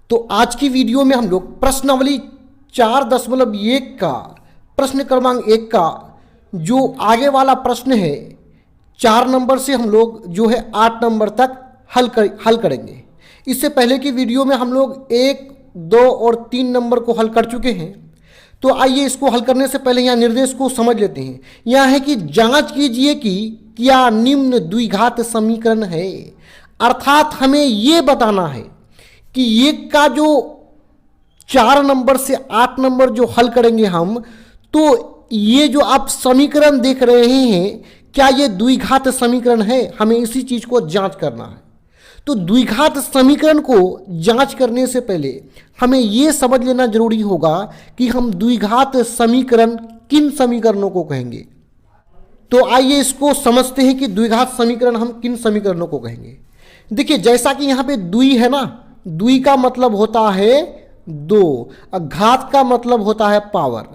तो आज की वीडियो में हम लोग प्रश्नावली 4.1 का प्रश्न क्रमांक 1 का जो आगे वाला प्रश्न है 4 नंबर से हम लोग जो है 8 नंबर तक हल करेंगे। इससे पहले की वीडियो में हम लोग 1, 2 और 3 नंबर को हल कर चुके हैं। तो आइए इसको हल करने से पहले यहाँ निर्देश को समझ लेते हैं। यहाँ है कि जांच कीजिए कि क्या निम्न द्विघात समीकरण है। अर्थात हमें ये बताना है कि ये का जो 4 नंबर से 8 नंबर जो हल करेंगे हम, तो ये जो आप समीकरण देख रहे हैं क्या ये द्विघात समीकरण है, हमें इसी चीज को जांच करना है। तो द्विघात समीकरण को जांच करने से पहले हमें यह समझ लेना जरूरी होगा कि हम द्विघात समीकरण किन समीकरणों को कहेंगे। तो आइए इसको समझते हैं कि द्विघात समीकरण हम किन समीकरणों को कहेंगे। देखिए जैसा कि यहाँ पे द्वि है ना, द्वि का मतलब होता है 2, घात का मतलब होता है पावर,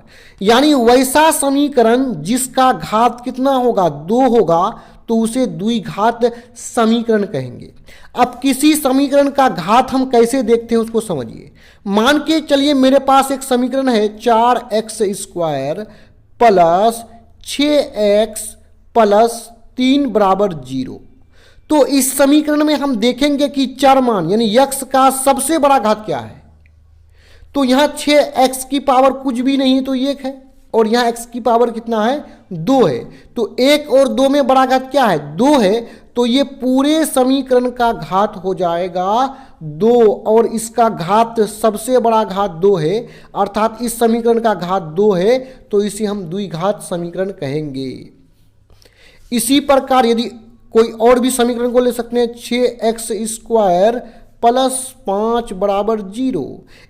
यानी वैसा समीकरण जिसका घात कितना होगा 2 होगा तो उसे द्विघात समीकरण कहेंगे। अब किसी समीकरण का घात हम कैसे देखते हैं उसको समझिए। मान के चलिए मेरे पास एक समीकरण है 4x² प्लस 6x प्लस 3 बराबर 0। तो इस समीकरण में हम देखेंगे कि चर मान यानी x का सबसे बड़ा घात क्या है। तो यहां 6x की पावर कुछ भी नहीं है तो 1 है, और यहां x की पावर कितना है 2 है। तो 1 और 2 में बड़ा घात क्या है 2 है, तो ये पूरे समीकरण का घात हो जाएगा 2, और इसका घात सबसे बड़ा घात 2 है, अर्थात इस समीकरण का घात 2 है, तो इसे हम द्विघात समीकरण कहेंगे। इसी प्रकार यदि कोई और भी समीकरण को ले सकते हैं 6x² प्लस 5 बराबर 0।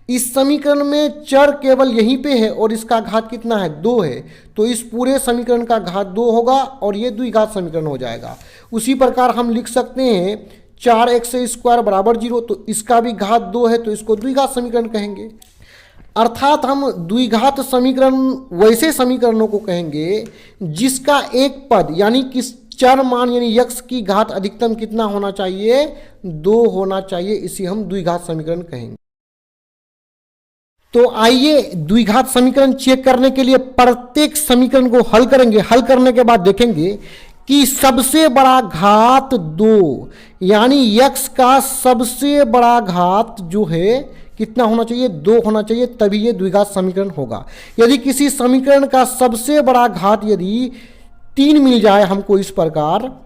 इस समीकरण में चर केवल यहीं पे है और इसका घात कितना है 2 है, तो इस पूरे समीकरण का घात 2 होगा और ये द्विघात समीकरण हो जाएगा। उसी प्रकार हम लिख सकते हैं 4x² बराबर 0, तो इसका भी घात 2 है तो इसको द्विघात समीकरण कहेंगे। अर्थात हम द्विघात समीकरण वैसे समीकरणों को कहेंगे जिसका एक पद यानी किस चर मान यानी x की घात अधिकतम कितना होना चाहिए 2 होना चाहिए, इसी हम द्विघात समीकरण कहेंगे। तो आइए द्विघात समीकरण चेक करने के लिए प्रत्येक समीकरण को हल करेंगे। हल करने के बाद देखेंगे कि सबसे बड़ा घात 2 यानी x का सबसे बड़ा घात जो है कितना होना चाहिए 2 होना चाहिए, तभी ये द्विघात समीकरण होगा। यदि किसी समीकरण का सबसे बड़ा घात यदि 3 मिल जाए हमको इस प्रकार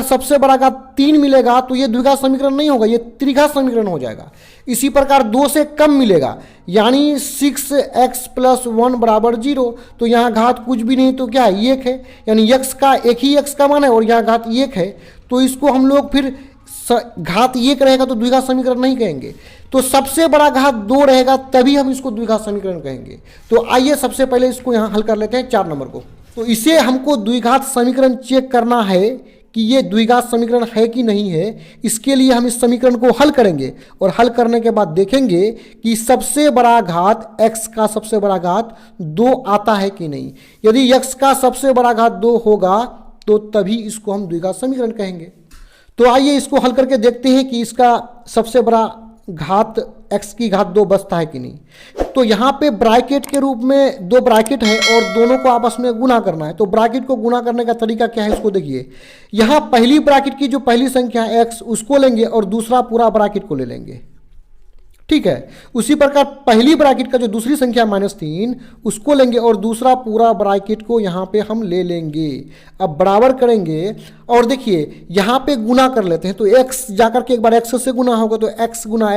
सबसे बड़ा घात 3 मिलेगा तो ये द्विघात समीकरण नहीं होगा, ये त्रिघात समीकरण हो जाएगा। इसी प्रकार 2 से कम मिलेगा यानी 6x प्लस 1 बराबर 0, तो यहाँ घात कुछ भी नहीं तो क्या है 1 है, यानी x का एक ही x का मान है और यहाँ घात 1 है, तो इसको हम लोग फिर घात 1 रहेगा तो द्विघात समीकरण नहीं कहेंगे। तो सबसे बड़ा घात 2 रहेगा तभी हम इसको द्विघात समीकरण कहेंगे। तो आइए सबसे पहले इसको यहाँ हल कर लेते हैं 4 नंबर को। तो इसे हमको द्विघात समीकरण चेक करना है कि ये द्विघात समीकरण है कि नहीं है। इसके लिए हम इस समीकरण को हल करेंगे और हल करने के बाद देखेंगे कि सबसे बड़ा घात x का सबसे बड़ा घात 2 आता है कि नहीं। यदि x का सबसे बड़ा घात 2 होगा तो तभी इसको हम द्विघात समीकरण कहेंगे। तो आइए इसको हल करके देखते हैं कि इसका सबसे बड़ा घात x की घात 2 बचता है कि नहीं। तो यहाँ पे ब्रैकेट के रूप में 2 ब्रैकेट है और दोनों को आपस में गुना करना है। तो ब्रैकेट को गुना करने का तरीका क्या है इसको देखिए। यहाँ पहली ब्रैकेट की जो पहली संख्या है x उसको लेंगे और दूसरा पूरा ब्रैकेट को ले लेंगे, ठीक है। उसी प्रकार पहली ब्रैकेट का जो दूसरी संख्या -3 उसको लेंगे और दूसरा पूरा ब्रैकेट को यहाँ पे हम ले लेंगे। अब बराबर करेंगे और देखिए यहाँ पे गुना कर लेते हैं। तो x जाकर के एक बार x से गुना होगा तो x गुना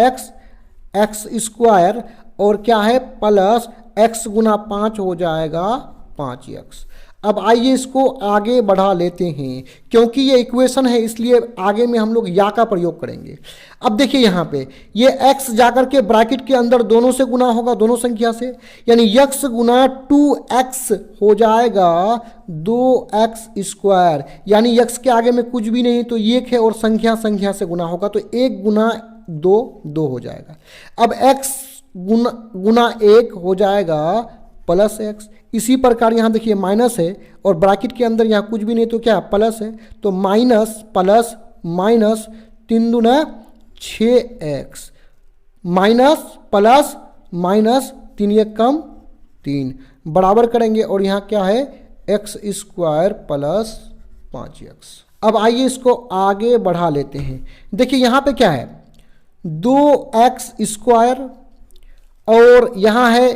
x² और क्या है प्लस x गुना 5 हो जाएगा 5x। अब आइए इसको आगे बढ़ा लेते हैं, क्योंकि ये इक्वेशन है इसलिए आगे में हम लोग या का प्रयोग करेंगे। अब देखिए यहाँ पे ये x जाकर के ब्रैकेट के अंदर दोनों से गुना होगा, दोनों संख्या से, यानी x गुना 2x हो जाएगा 2x², यानी x के आगे में कुछ भी नहीं तो 1 है और संख्या से गुना होगा तो 1 गुना 2 हो जाएगा। अब x गुना 1 हो जाएगा प्लस x। इसी प्रकार यहाँ देखिए माइनस है और ब्रैकेट के अंदर यहाँ कुछ भी नहीं तो क्या प्लस है, तो माइनस प्लस माइनस 3 दूना 6x माइनस प्लस माइनस 3 एक कम 3 बराबर करेंगे और यहाँ क्या है एक्स स्क्वायर प्लस 5x। अब आइए इसको आगे बढ़ा लेते हैं। देखिए यहाँ पे क्या है 2x स्क्वायर और यहाँ है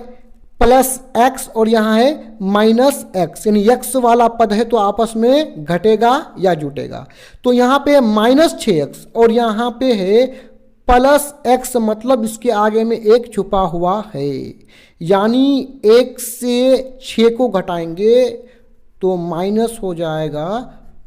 प्लस x और यहाँ है माइनस x, यानी x वाला पद है तो आपस में घटेगा या जुटेगा। तो यहाँ पे माइनस 6x और यहाँ पे है प्लस x, मतलब इसके आगे में एक छुपा हुआ है, यानी 1 से 6 को घटाएंगे तो माइनस हो जाएगा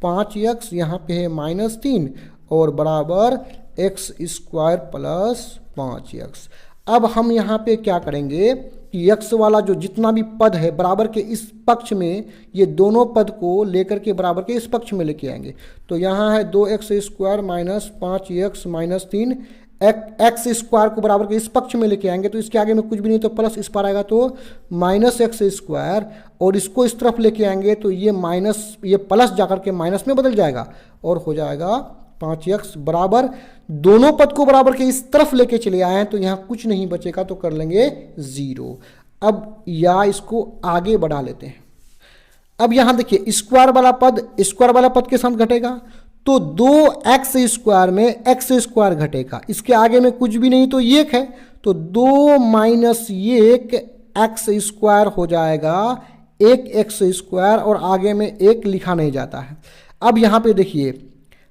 5x, यहाँ पे है माइनस 3 और बराबर एक्स स्क्वायर प्लस 5x। अब हम यहाँ पे क्या करेंगे कि x वाला जो जितना भी पद है बराबर के इस पक्ष में, ये दोनों पद को लेकर के बराबर के इस पक्ष में लेके आएंगे। तो यहाँ है 2x square minus 5x minus 3, x square को बराबर के इस पक्ष में लेके आएंगे तो इसके आगे में कुछ भी नहीं तो प्लस इस पर आएगा तो माइनस एक्स स्क्वायर, और इसको इस तरफ लेके आएंगे तो ये माइनस ये प्लस जाकर के माइनस में बदल जाएगा और हो जाएगा 5x बराबर, दोनों पद को बराबर के इस तरफ लेके चले आए हैं तो यहाँ कुछ नहीं बचेगा तो कर लेंगे 0। अब या इसको आगे बढ़ा लेते हैं। अब यहाँ देखिए स्क्वायर वाला पद के साथ घटेगा तो 2x स्क्वायर में x स्क्वायर घटेगा, इसके आगे में कुछ भी नहीं तो 1 है तो 2 माइनस 1 x स्क्वायर हो जाएगा 1x स्क्वायर और आगे में 1 लिखा नहीं जाता है। अब यहाँ पे देखिए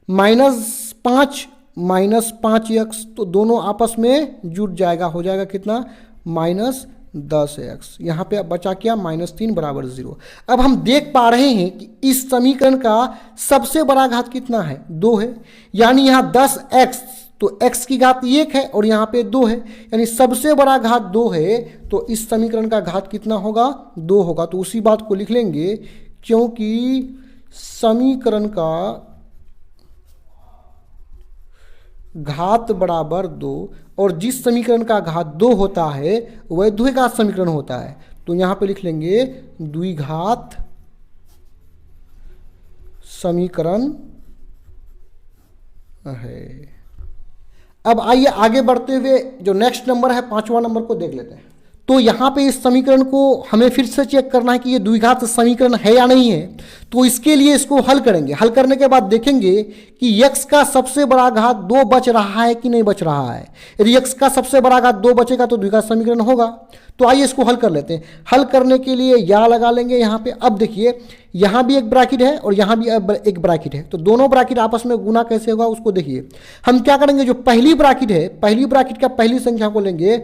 -5 माइनस 5x तो दोनों आपस में जुट जाएगा, हो जाएगा कितना -10x। यहाँ पे अब बचा क्या -3 बराबर 0। अब हम देख पा रहे हैं कि इस समीकरण का सबसे बड़ा घात कितना है 2 है, यानी यहाँ 10x तो x की घात 1 है और यहाँ पे 2 है, यानी सबसे बड़ा घात 2 है तो इस समीकरण का घात कितना होगा 2 होगा। तो उसी बात को लिख लेंगे क्योंकि समीकरण का घात बराबर 2 और जिस समीकरण का घात 2 होता है वह द्विघात समीकरण होता है, तो यहां पे लिख लेंगे द्विघात समीकरण है। अब आइए आगे बढ़ते हुए जो नेक्स्ट नंबर है 5वां नंबर को देख लेते हैं। तो यहाँ पे इस समीकरण को हमें फिर से चेक करना है कि ये द्विघात समीकरण है या नहीं है। तो इसके लिए इसको हल करेंगे, हल करने के बाद देखेंगे कि x का सबसे बड़ा घात 2 बच रहा है कि नहीं बच रहा है। यदि x का सबसे बड़ा घात 2 बचेगा तो द्विघात समीकरण होगा। तो आइए इसको हल कर लेते हैं। हल करने के लिए या लगा लेंगे यहाँ पे। अब देखिए यहाँ भी एक ब्रैकेट है और यहाँ भी एक ब्रैकेट है, तो दोनों ब्रैकेट आपस में गुना कैसे होगा उसको देखिए। हम क्या करेंगे, जो पहली ब्रैकेट है पहली ब्रैकेट का पहली संख्या को लेंगे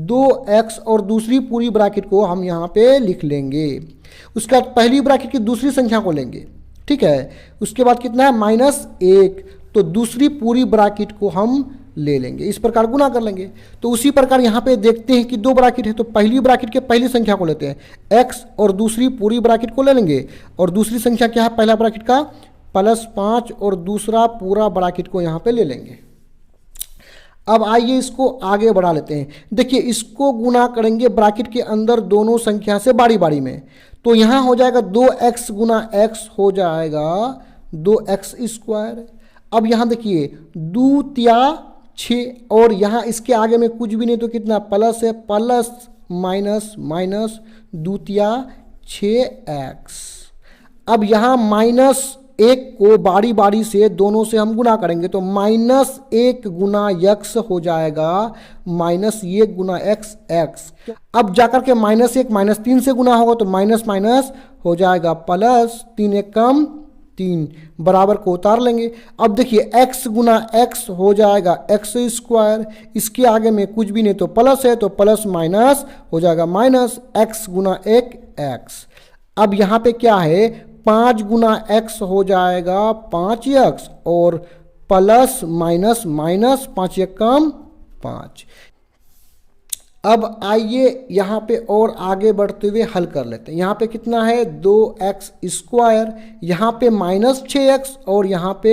2x और दूसरी पूरी ब्रैकेट को हम यहाँ पे लिख लेंगे। उसके बाद पहली ब्रैकेट की दूसरी संख्या को लेंगे, ठीक है। उसके बाद कितना है -1, तो दूसरी पूरी ब्रैकेट को हम ले लेंगे, इस प्रकार गुना कर लेंगे। तो उसी प्रकार यहाँ पे देखते हैं कि 2 ब्रैकेट है तो पहली ब्रैकेट के पहली संख्या को लेते हैं x और दूसरी पूरी ब्रैकेट को ले लेंगे, और दूसरी संख्या क्या है पहला ब्रैकेट का +5 और दूसरा पूरा ब्रैकेट को यहाँ पे ले लेंगे। अब आइए इसको आगे बढ़ा लेते हैं। देखिए इसको गुना करेंगे ब्रैकेट के अंदर दोनों संख्या से बारी बारी में, तो यहाँ हो जाएगा 2x गुना x हो जाएगा 2x स्क्वायर। अब यहाँ देखिए 2 तिया 6 और यहाँ इसके आगे में कुछ भी नहीं तो कितना प्लस है, प्लस माइनस माइनस 2 तिया 6x। अब यहाँ -1 को बारी बारी से दोनों से हम गुना करेंगे तो -1 गुना x हो जाएगा -1 गुना x। अब जाकर के -1 -3 से गुना होगा तो माइनस माइनस हो जाएगा प्लस, 3 1 कम 3 बराबर को उतार लेंगे। अब देखिए x गुना x हो जाएगा x स्क्वायर, इसके आगे में कुछ भी नहीं तो प्लस है तो प्लस माइनस हो जाएगा माइनस x गुना 1 x। अब यहाँ पे क्या है 5 गुना x हो जाएगा 5x और प्लस माइनस माइनस 5 1 कम 5। अब आइए यहाँ पे और आगे बढ़ते हुए हल कर लेते हैं। यहाँ पे कितना है 2x स्क्वायर, यहाँ पे -6x और यहाँ पे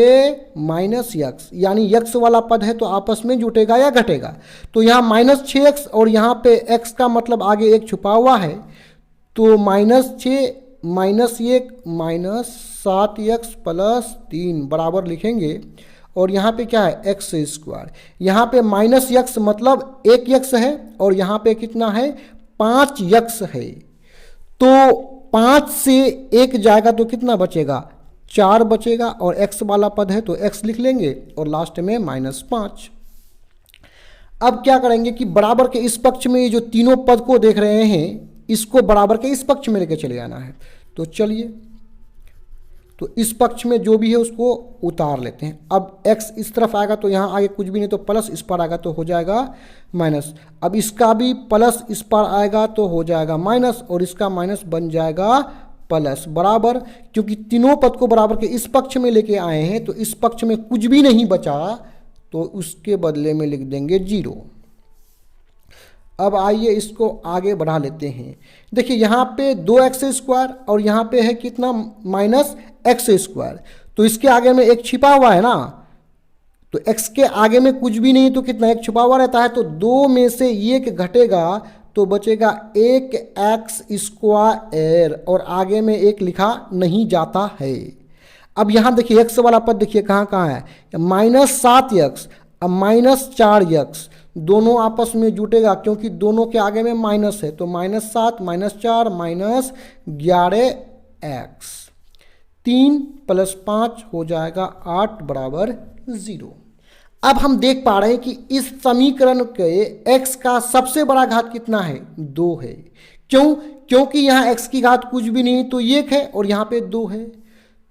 -x, यानी x वाला पद है तो आपस में जुटेगा या घटेगा। तो यहाँ -6x और यहाँ पे x का मतलब आगे एक छुपा हुआ है, तो -6 -1 -7x + 3 बराबर लिखेंगे और यहाँ पे क्या है एक्स स्क्वायर, यहाँ पे माइनस यक्स मतलब एक यक्स है और यहाँ पे कितना है 5 यक्स है। तो 5 से 1 जाएगा तो कितना बचेगा 4 बचेगा और x वाला पद है तो x लिख लेंगे और लास्ट में -5। अब क्या करेंगे कि बराबर के इस पक्ष में ये जो तीनों पद को देख रहे हैं इसको बराबर के इस पक्ष में लेके चले जाना है। तो चलिए, तो इस पक्ष में जो भी है उसको उतार लेते हैं। अब x इस तरफ आएगा तो यहाँ आगे कुछ भी नहीं तो प्लस, इस पर आएगा तो हो जाएगा माइनस। अब इसका भी प्लस इस पर आएगा तो हो जाएगा माइनस और इसका माइनस बन जाएगा प्लस, बराबर, क्योंकि तीनों पद को बराबर के इस पक्ष में लेके आए हैं तो इस पक्ष में कुछ भी नहीं बचा तो उसके बदले में लिख देंगे 0। अब आइए इसको आगे बढ़ा लेते हैं। देखिए यहाँ पे 2x² और यहाँ पे है कितना -x², तो इसके आगे में एक छिपा हुआ है ना, तो x के आगे में कुछ भी नहीं तो कितना एक छिपा हुआ रहता है, तो 2 में से 1 घटेगा तो बचेगा 1x² और आगे में 1 लिखा नहीं जाता है। अब यहाँ देखिए x वाला पद देखिए कहाँ कहाँ है, -7x अब -4x, दोनों आपस में जुटेगा क्योंकि दोनों के आगे में माइनस है, तो -7 -4 -11x, 3 + 5 हो जाएगा 8 बराबर 0। अब हम देख पा रहे हैं कि इस समीकरण के x का सबसे बड़ा घात कितना है 2 है। क्यों? क्योंकि यहाँ x की घात कुछ भी नहीं तो 1 है और यहाँ पे 2 है,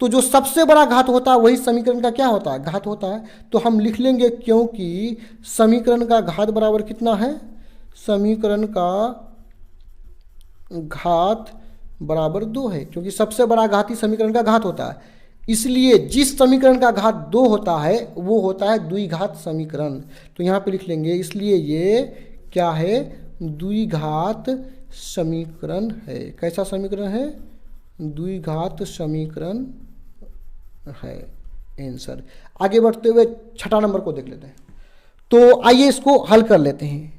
तो जो सबसे बड़ा घात होता है वही समीकरण का क्या होता है घात होता है। तो हम लिख लेंगे क्योंकि समीकरण का घात बराबर कितना है, समीकरण का घात बराबर 2 है, क्योंकि सबसे बड़ा घात ही समीकरण का घात होता है। इसलिए जिस समीकरण का घात 2 होता है वो होता है द्विघात समीकरण। तो यहाँ पे लिख लेंगे, इसलिए ये क्या है द्विघात समीकरण है। कैसा समीकरण है? द्विघात समीकरण है आंसर। आगे बढ़ते हुए 6ठा नंबर को देख लेते हैं। तो आइए इसको हल कर लेते हैं।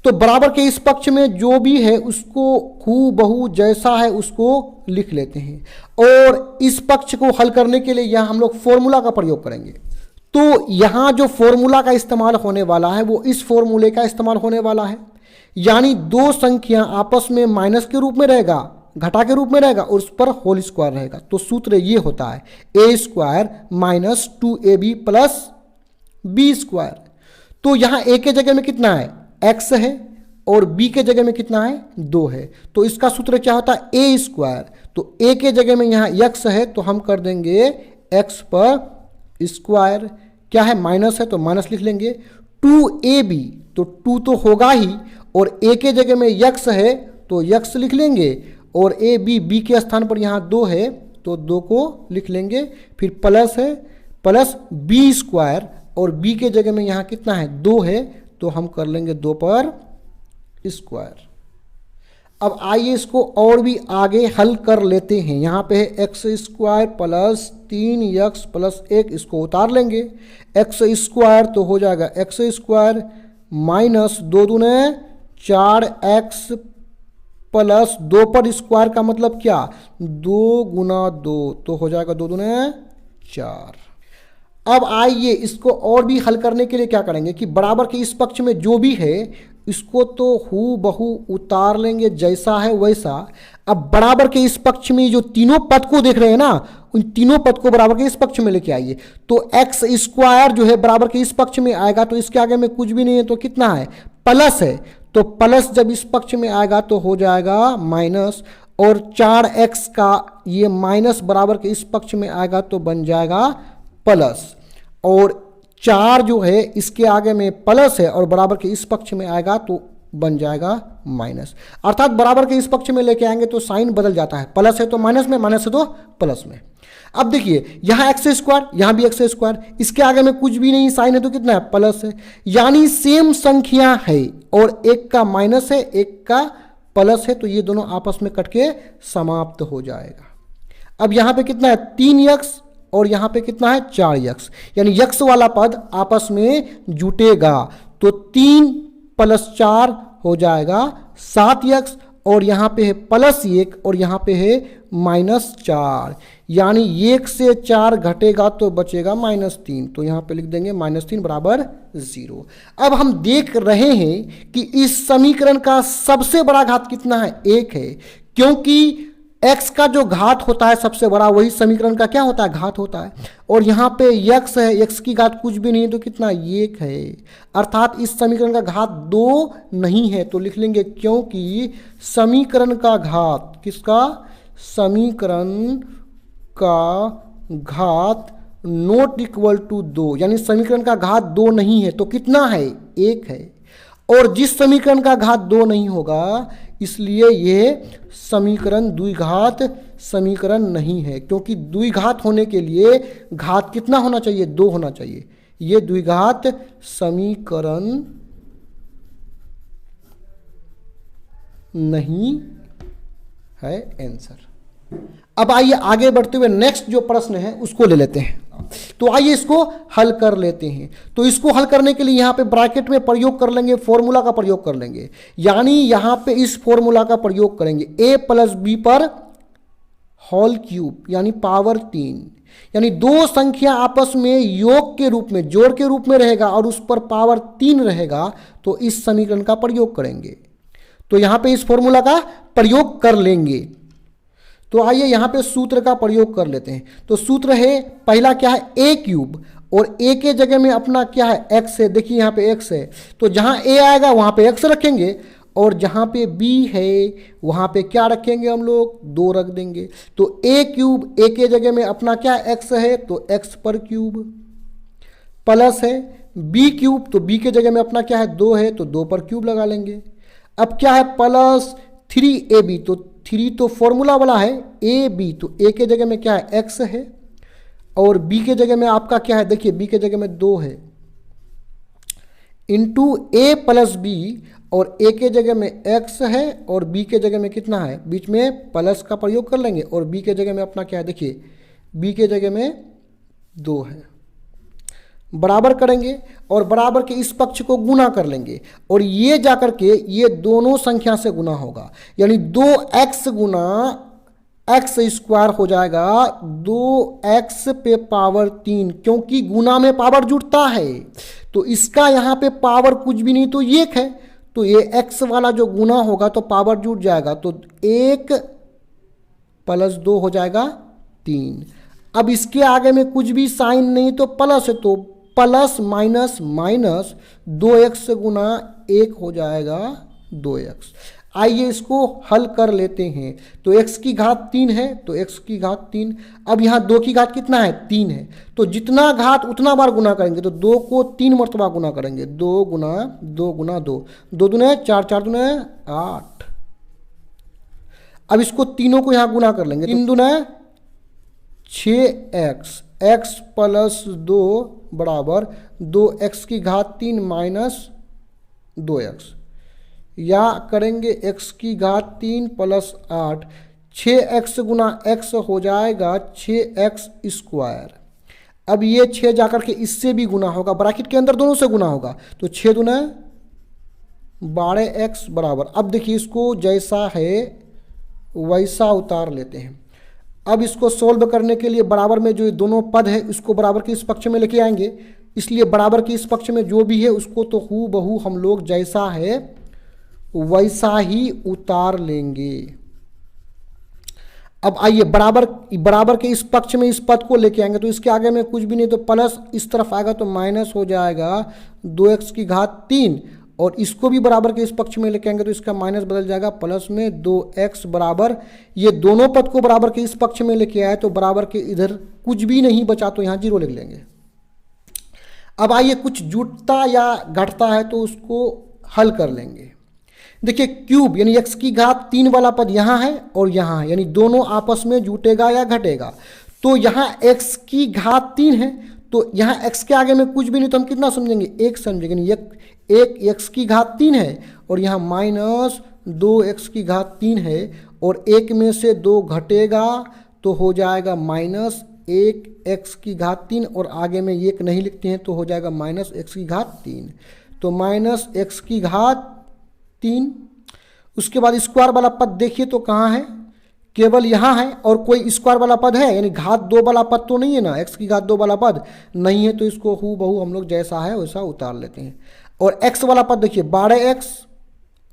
तो बराबर के इस पक्ष में जो भी है उसको हूबहू जैसा है उसको लिख लेते हैं और इस पक्ष को हल करने के लिए यहाँ हम लोग फॉर्मूला का प्रयोग करेंगे। तो यहाँ जो फॉर्मूला का इस्तेमाल होने वाला है वो इस फॉर्मूले का इस्तेमाल होने वाला है, यानी 2 संख्या आपस में माइनस के रूप में रहेगा, घटा के रूप में रहेगा और उस पर होल स्क्वायर रहेगा। तो सूत्र ये होता है a² - 2ab + b²। तो यहाँ a के जगह में कितना है x है और b के जगह में कितना है 2 है, तो इसका सूत्र क्या होता है a²। तो a के जगह में यहाँ x है तो हम कर देंगे x पर स्क्वायर, क्या है माइनस है तो माइनस लिख लेंगे, 2ab तो 2 तो होगा ही और a के जगह में x है तो x लिख लेंगे और b के स्थान पर यहाँ 2 है तो 2 को लिख लेंगे, फिर प्लस है प्लस b² और b के जगह में यहाँ कितना है 2 है तो हम कर लेंगे 2 पर स्क्वायर। अब आइए इसको और भी आगे हल कर लेते हैं। यहाँ पे है x² + 3x + 1, इसको उतार लेंगे, x² तो हो जाएगा x² -2 दूने 4x + 2 पर स्क्वायर का मतलब क्या 2 × 2 तो हो जाएगा 2 दूने 4। अब आइए इसको और भी हल करने के लिए क्या करेंगे कि बराबर के इस पक्ष में जो भी है इसको तो हूबहू उतार लेंगे जैसा है वैसा। अब बराबर के इस पक्ष में जो तीनों पद को देख रहे हैं ना उन तीनों पद को बराबर के इस पक्ष में लेके आइए। तो x² जो है बराबर के इस पक्ष में आएगा तो इसके आगे में कुछ भी नहीं है तो कितना है प्लस है, तो प्लस जब इस पक्ष में आएगा तो हो जाएगा माइनस और 4x का ये माइनस बराबर के इस पक्ष में आएगा तो बन जाएगा प्लस और 4 जो है इसके आगे में प्लस है और बराबर के इस पक्ष में आएगा तो बन जाएगा माइनस, अर्थात बराबर के इस पक्ष में लेके आएंगे तो साइन बदल जाता है, प्लस है तो माइनस में, माइनस है तो प्लस में। अब देखिए यहाँ x², यहाँ भी x², इसके आगे में कुछ भी नहीं, साइन है तो कितना है प्लस है, यानी सेम संख्या है और एक का माइनस है एक का प्लस है तो ये दोनों आपस में कट के समाप्त हो जाएगा। अब यहाँ पे कितना है 3x और यहाँ पे कितना है 4x, यानी x वाला पद आपस में जुटेगा तो 3 + 4 हो जाएगा 7x और यहाँ पे है +1 और यहाँ पे है -4, यानी 1 से 4 घटेगा तो बचेगा -3। तो यहाँ पे लिख देंगे -3 बराबर 0। अब हम देख रहे हैं कि इस समीकरण का सबसे बड़ा घात कितना है, 1 है, क्योंकि x का जो घात होता है सबसे बड़ा वही समीकरण का क्या होता है, घात होता है। और यहाँ पे x है, x की घात कुछ भी नहीं है तो कितना, 1 है, अर्थात इस समीकरण का घात 2 नहीं है। तो लिख लेंगे क्योंकि समीकरण का घात, किसका, समीकरण का घात नॉट इक्वल टू 2, यानी समीकरण का घात 2 नहीं है तो कितना है, 1 है। और जिस समीकरण का घात 2 नहीं होगा इसलिए ये समीकरण द्विघात समीकरण नहीं है, क्योंकि द्विघात होने के लिए घात कितना होना चाहिए, 2 होना चाहिए। ये द्विघात समीकरण नहीं है आंसर। अब आइए आगे बढ़ते हुए नेक्स्ट जो प्रश्न है उसको ले लेते हैं। तो आइए इसको हल कर लेते हैं। तो इसको हल करने के लिए यहाँ पे ब्रैकेट में प्रयोग कर लेंगे, फॉर्मूला का प्रयोग कर लेंगे, यानी यहाँ पे इस फॉर्मूला का प्रयोग करेंगे a + b पर होल क्यूब यानी पावर 3, यानी दो संख्या आपस में योग के रूप में, जोड़ के रूप में रहेगा और उस पर पावर 3 रहेगा तो इस समीकरण का प्रयोग करेंगे। तो यहाँ पे इस फॉर्मूला का प्रयोग कर लेंगे। तो आइए यहाँ पे सूत्र का प्रयोग कर लेते हैं। तो सूत्र है, पहला क्या है, a³ और a के जगह में अपना क्या है, x है। देखिए यहाँ पे x है तो जहाँ a आएगा वहाँ पे x रखेंगे और जहाँ पे b है वहाँ पे क्या रखेंगे हम लोग, 2 रख देंगे। तो a³ a के जगह में अपना क्या x है तो x पर क्यूब, प्लस है b³ तो b के जगह में अपना क्या है 2 है तो 2 पर क्यूब लगा लेंगे। अब क्या है प्लस 3ab, तो 3 तो फॉर्मूला वाला है, ab तो a के जगह में क्या है x है और b के जगह में आपका क्या है, देखिए b के जगह में 2 है, इंटू a + b और a के जगह में x है और b के जगह में कितना है, बीच में प्लस का प्रयोग कर लेंगे और b के जगह में अपना क्या है, देखिए b के जगह में 2 है, बराबर करेंगे और बराबर के इस पक्ष को गुना कर लेंगे और ये जाकर के ये दोनों संख्या से गुना होगा, यानी 2x गुना x² हो जाएगा 2x पे पावर 3, क्योंकि गुना में पावर जुड़ता है तो इसका यहाँ पे पावर कुछ भी नहीं तो 1 है, तो ये x वाला जो गुना होगा तो पावर जुड़ जाएगा, तो 1 + 2 हो जाएगा 3। अब इसके आगे में कुछ भी साइन नहीं तो प्लस है, तो प्लस माइनस माइनस 2x गुना 1 हो जाएगा 2x। आइए इसको हल कर लेते हैं। तो x की घात 3 है तो x की घात 3, अब यहाँ 2 की घात कितना है, 3 है, तो जितना घात उतना बार गुना करेंगे, तो 2 को 3 मरतबा गुना करेंगे, 2 गुना 2 गुना 2, 2 दूने 4, 4 दूने 8। अब इसको तीनों को यहाँ गुना कर लेंगे, 3 दूने 6x, x + 2 बराबर 2x की घात 3 माइनस 2x, या करेंगे x की घात 3 + 8, 6x गुना x हो जाएगा 6x²। अब ये 6 जाकर के इससे भी गुना होगा, ब्रैकेट के अंदर दोनों से गुना होगा, तो 6 दूना 12x बराबर। अब देखिए इसको जैसा है वैसा उतार लेते हैं। अब इसको सोल्व करने के लिए बराबर में जो दोनों पद है इसको बराबर के इस पक्ष में लेके आएंगे, इसलिए बराबर के इस पक्ष में जो भी है उसको तो हूबहू हम लोग जैसा है वैसा ही उतार लेंगे। अब आइए बराबर के इस पक्ष में इस पद को लेके आएंगे, तो इसके आगे में कुछ भी नहीं तो प्लस इस तरफ आएगा तो माइनस हो जाएगा 2x की घात 3, और इसको भी बराबर के इस पक्ष में लेके आएंगे तो इसका माइनस बदल जाएगा प्लस में 2x बराबर, ये दोनों पद को बराबर के इस पक्ष में लेके आए तो बराबर के इधर कुछ भी नहीं बचा तो यहाँ 0 लिख लेंगे। अब आइए कुछ जुटता या घटता है तो उसको हल कर लेंगे। देखिए क्यूब यानी x की घात 3 वाला पद यहाँ है और यहाँ है, यानी दोनों आपस में जुटेगा या घटेगा। तो यहाँ x की घात 3 है तो यहाँ x के आगे में कुछ भी नहीं तो हम कितना समझेंगे, 1 समझेंगे, एक x की घात 3 है और यहाँ माइनस 2x की घात 3 है और 1 में से 2 घटेगा तो हो जाएगा माइनस 1x की घात 3 और आगे में 1 नहीं लिखते हैं तो हो जाएगा माइनस x की घात 3, तो माइनस x की घात 3 उसके बाद स्क्वायर वाला पद देखिए तो कहाँ है, केवल यहाँ है, और कोई स्क्वायर वाला पद है, यानी घात 2 वाला पद तो नहीं है ना, x की घात 2 वाला पद नहीं है, तो इसको हूबहू हम लोग जैसा है वैसा उतार लेते हैं। और x वाला पद देखिए 12x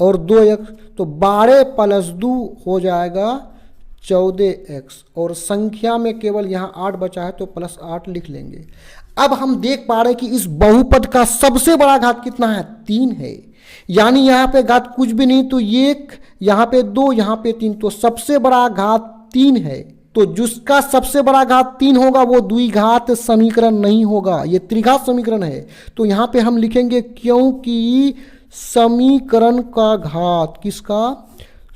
और 2x, तो 12 प्लस 2 हो जाएगा 14x, और संख्या में केवल यहाँ 8 बचा है तो प्लस 8 लिख लेंगे। अब हम देख पा रहे हैं कि इस बहुपद का सबसे बड़ा घात कितना है, 3 है, यानी यहाँ पे घात कुछ भी नहीं, तो 1, यहाँ पे 2, यहाँ पे 3, तो सबसे बड़ा घात 3 है। तो जिसका सबसे बड़ा घात 3 होगा वो द्विघात समीकरण नहीं होगा, ये त्रिघात समीकरण है। तो यहाँ पे हम लिखेंगे क्योंकि समीकरण का घात, किसका,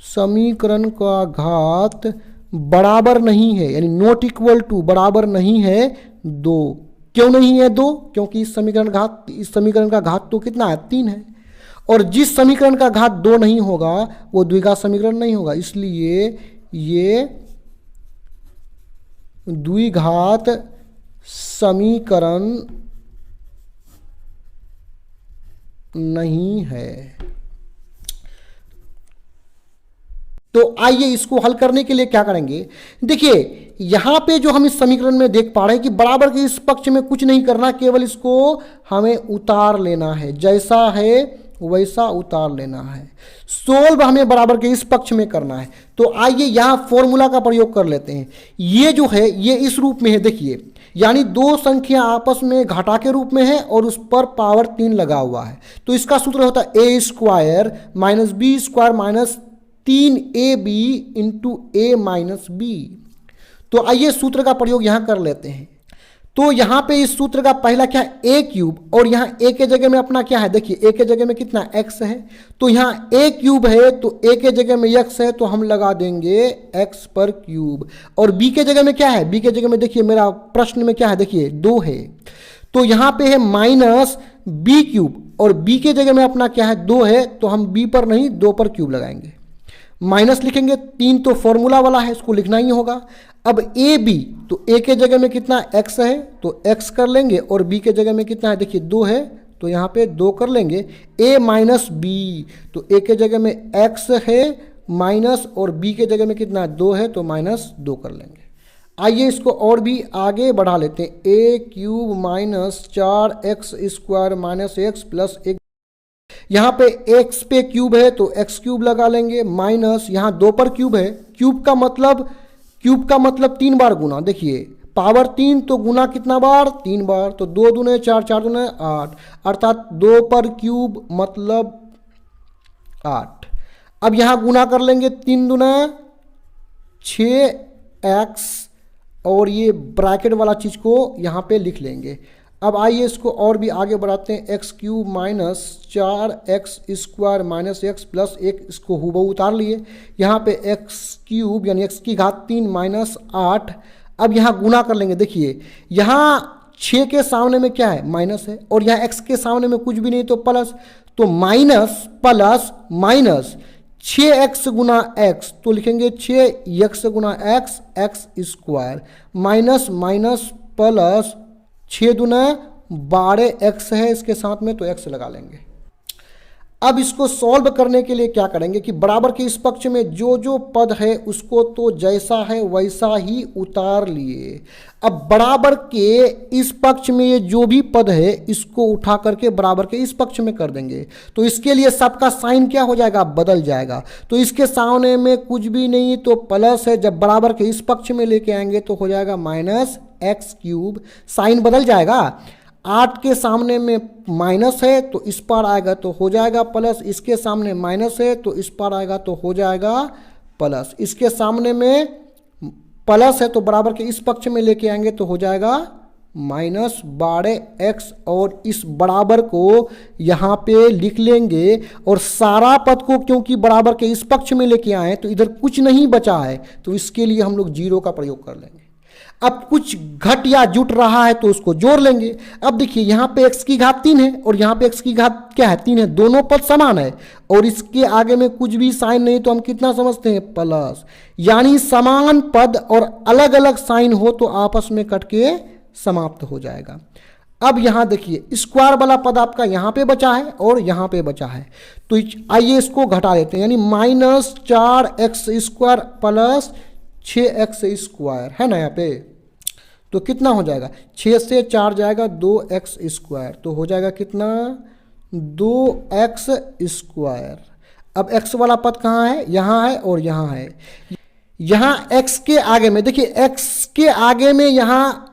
समीकरण का घात बराबर नहीं है, यानी नॉट इक्वल टू, बराबर नहीं है 2। क्यों नहीं है 2? क्योंकि इस समीकरण का घात तो कितना है, 3 है, और जिस समीकरण का घात 2 नहीं होगा वो द्विघात समीकरण नहीं होगा, इसलिए ये द्विघात समीकरण नहीं है। तो आइए इसको हल करने के लिए क्या करेंगे, देखिए यहां पे जो हम इस समीकरण में देख पा रहे हैं कि बराबर के इस पक्ष में कुछ नहीं करना, केवल इसको हमें उतार लेना है, जैसा है वैसा उतार लेना है। सोल्व हमें बराबर के इस पक्ष में करना है। तो आइए यहां फॉर्मूला का प्रयोग कर लेते हैं। ये जो है ये इस रूप में है, देखिए, यानी दो संख्या आपस में घटा के रूप में है और उस पर पावर 3 लगा हुआ है। तो इसका सूत्र होता है a square minus b square minus 3ab into a minus b. तो आइए सूत्र का प्रयोग यहां कर लेते हैं। तो यहां पे इस सूत्र का पहला क्या है, ए क्यूब, और यहां ए के जगह में अपना क्या है, देखिए ए के जगह में कितना x है, तो यहां ए क्यूब है तो ए के जगह में x है तो हम लगा देंगे x पर क्यूब। और b के जगह में क्या है, b के जगह में देखिए मेरा प्रश्न में क्या है, देखिए 2 है, तो यहां पे है माइनस बी क्यूब, और b के जगह में अपना क्या है 2 है, तो हम b पर नहीं 2 पर क्यूब लगाएंगे, माइनस लिखेंगे, 3 तो फॉर्मूला वाला है इसको लिखना ही होगा। अब ए बी, तो ए के जगह में कितना x है तो x कर लेंगे, और b के जगह में कितना है, देखिए 2 है तो यहाँ पे 2 कर लेंगे। a माइनस बी, तो a के जगह में x है माइनस, और b के जगह में कितना 2 है तो माइनस 2 कर लेंगे। आइए इसको और भी आगे बढ़ा लेते हैं। A cube minus 4x square minus x plus 1, यहाँ पे x पे क्यूब है तो x क्यूब लगा लेंगे, माइनस यहाँ 2 पर क्यूब है, क्यूब का मतलब 3 बार गुना, देखिए पावर 3 तो गुना कितना बार, 3 बार, तो 2 दूने 4, 4 दूने 8, अर्थात 2 पर क्यूब मतलब 8। अब यहाँ गुना कर लेंगे, 3 दूना 6x, और ये ब्रैकेट वाला चीज़ को यहाँ पे लिख लेंगे। अब आइए इसको और भी आगे बढ़ाते हैं। X cube minus 4x square minus x plus 1, इसको हुबहू उतार लिए। यहाँ पे x क्यूब यानी x की घात 3 माइनस 8। अब यहाँ गुना कर लेंगे, देखिए यहाँ 6 के सामने में क्या है, माइनस है, और यहाँ x के सामने में कुछ भी नहीं तो प्लस, तो माइनस प्लस माइनस 6x गुना x, तो लिखेंगे 6x गुना x square minus minus plus 6 दूना 12x है इसके साथ में, तो x लगा लेंगे। अब इसको सॉल्व करने के लिए क्या करेंगे कि बराबर के इस पक्ष में जो जो पद है उसको तो जैसा है वैसा ही उतार लिए। अब बराबर के इस पक्ष में ये जो भी पद है इसको उठा करके बराबर के इस पक्ष में कर देंगे, तो इसके लिए सबका साइन क्या हो जाएगा, बदल जाएगा। तो इसके सामने में कुछ भी नहीं तो प्लस है, जब बराबर के इस पक्ष में लेके आएंगे तो हो जाएगा माइनस एक्स क्यूब, साइन बदल जाएगा। 8 के सामने में माइनस है तो इस पार आएगा तो हो जाएगा प्लस, इसके सामने माइनस है तो इस पार आएगा तो हो जाएगा प्लस, इसके सामने में प्लस है तो बराबर के इस पक्ष में लेके आएंगे तो हो जाएगा माइनस 12x, और इस बराबर को यहाँ पे लिख लेंगे। और सारा पद को क्योंकि बराबर के इस पक्ष में लेके आए तो इधर कुछ नहीं बचा है, तो इसके लिए हम लोग 0 का प्रयोग कर लेंगे। अब कुछ घट या जुट रहा है तो उसको जोड़ लेंगे। अब देखिए यहाँ पे x की घात 3 है और यहाँ पे x की घात क्या है, 3 है, दोनों पद समान है और इसके आगे में कुछ भी साइन नहीं, तो हम कितना समझते हैं, प्लस। यानी समान पद और अलग अलग साइन हो तो आपस में कट के समाप्त हो जाएगा। अब यहाँ देखिए स्क्वायर वाला पद आपका यहाँ पे बचा है और यहाँ पे बचा है, तो आइए इसको घटा देते हैं, यानी -4x² प्लस 6x² है ना यहाँ पे। तो कितना हो जाएगा, 6 से 4 जाएगा 2x², तो हो जाएगा कितना 2x²। अब x वाला पद कहाँ है, यहाँ है और यहाँ है। यहाँ x के आगे में देखिए, x के आगे में यहाँ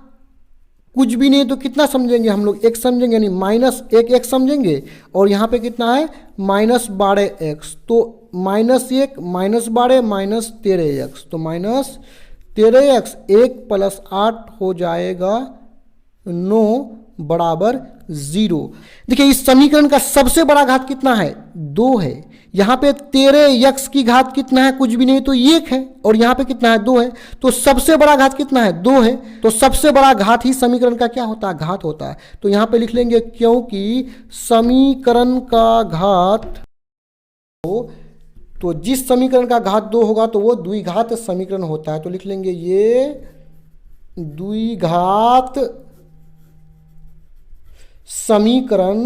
कुछ भी नहीं, तो कितना समझेंगे हम लोग, एक समझेंगे, यानी -1 समझेंगे, और यहाँ पे कितना है -12x, तो -1 -12 -13x, तो -13x 1 + 8 हो जाएगा 9 बराबर 0। देखिए इस समीकरण का सबसे बड़ा घात कितना है, 2 है। यहाँ पे 13x की घात कितना है, कुछ भी नहीं, तो 1 है, और यहाँ पे कितना है 2 है, तो सबसे बड़ा घात कितना है 2 है, तो सबसे बड़ा घात ही समीकरण का क्या होता है, घात होता है। तो यहाँ पे लिख लेंगे क्योंकि समीकरण का घात, तो जिस समीकरण का घात 2 होगा तो वो द्विघात समीकरण होता है, तो लिख लेंगे ये द्विघात समीकरण